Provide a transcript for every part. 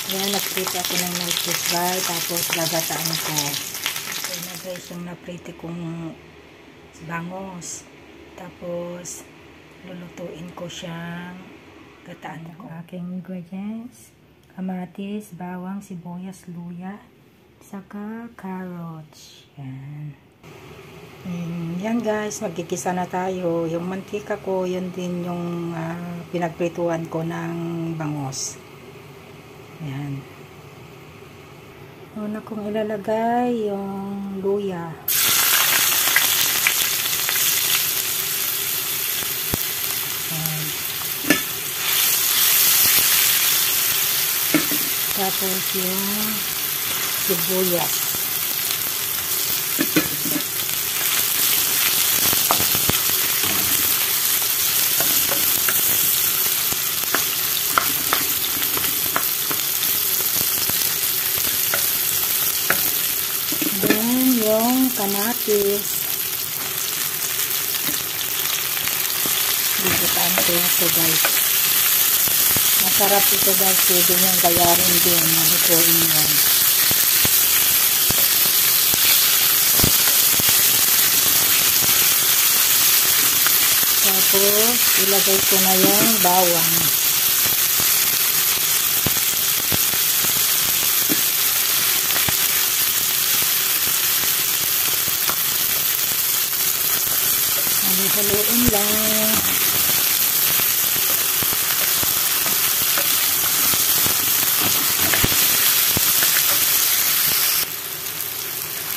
Ayan, nagprito ako ng lettuce bar, tapos gagataan ko. So na guys, yung naprito kong bangos. Tapos, lulutuin ko siyang gataan ko. Aking ingredients, kamatis, bawang, sibuyas, luya, saka carrots. Yan. Yan guys, magkikisa na tayo. Yung mantika ko, yun din yung pinagprituan ko ng bangos. Yan. Una kong ilalagay yung luya. Yan. Tapos yung sibuyas. Yung kamatis. Ditutaan ko ito guys. Masarap ito guys. Pwede niyong gayarin din. Malutuin yan. Tapos ilagay ko na yung bawang. Haluin lang.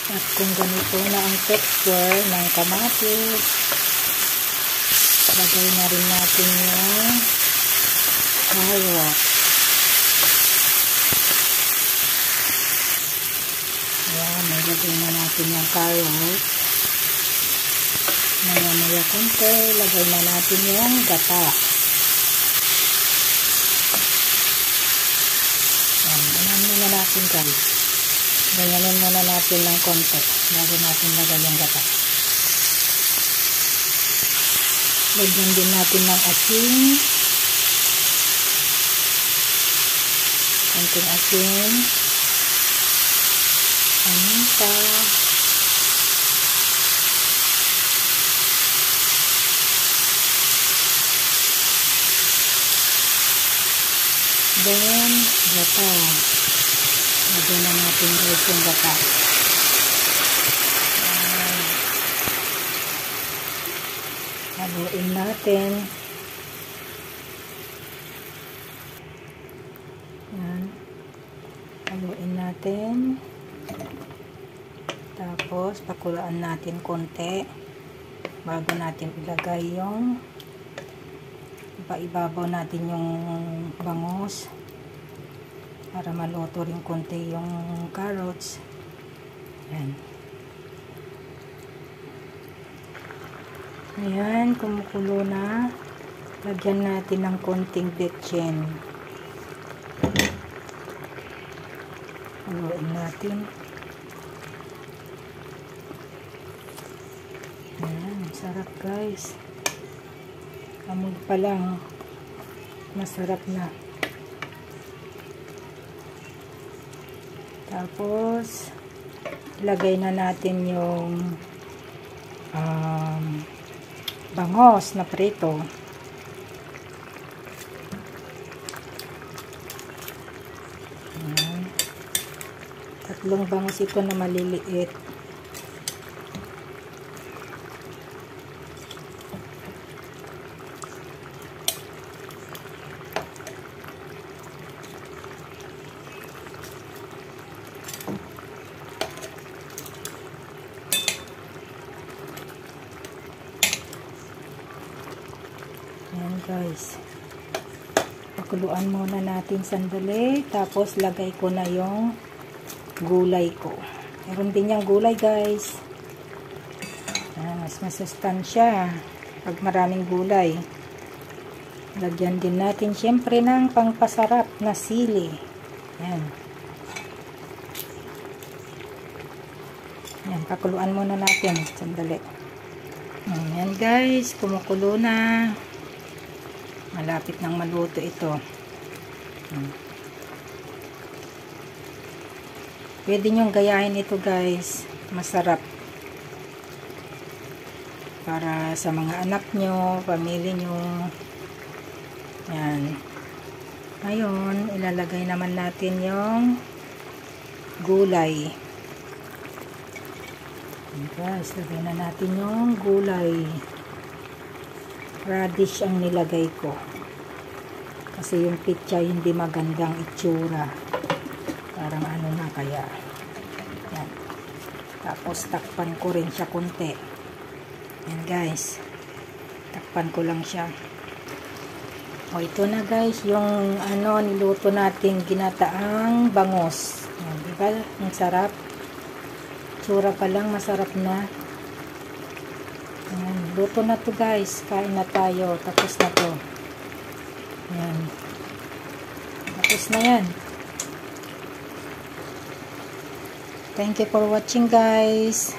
At kung ganito na ang texture ng kamatis, lagay na rin natin yung carrot. Ayan, nilagay na natin yung carrot. Maya-maya konti, lagay na natin yung gata. Ganyan muna natin guys. Ganyanin muna natin ng konti bago natin lagay yung gata. Lagyan din natin ng asin. Konting asin. Paminta. Then, gata. Lagyan na natin guys yung gata. Haluin natin. Yan. Haluin natin. Tapos, pakulaan natin konti bago natin ilagay yung paibabaw natin yung bangos para maluto rin konti yung carrots. Ayan. Ayan, kumukulo na. Lagyan natin ng konting betchin. Haluin natin. Ayan, sarap guys. Amoy pa lang, masarap na. Tapos, ilagay na natin yung bangos na prito. Ayan. 3 bangos ito na maliliit. Ayan guys, pakuluan muna natin sandali, tapos lagay ko na yung gulay ko. Meron din yung gulay guys. Ayan, mas masustansya pag maraming gulay. Lagyan din natin syempre ng pangpasarap na sili. Ayan. Ayan, pakuluan muna natin sandali. Ayan guys, kumukulo na. Malapit nang maluto ito. Pwede nyong gayahin ito guys. Masarap. Para sa mga anak nyo, pamilya nyo. Yan. Ngayon, ilalagay naman natin yung gulay. Guys, lagay na natin yung gulay. Radish ang nilagay ko. Kasi yung pichay hindi magandang itsura. Parang ano na kaya. Yan. Tapos takpan ko rin siya konti. Yan guys. Takpan ko lang siya. O ito na guys, yung ano niluto nating ginataang bangos. Yan, diba? Ang sarap. Tsura pa lang, masarap na. Yan, luto na to guys. Kain na tayo. Tapos na to. Yan. Tapos na yan. Thank you for watching guys.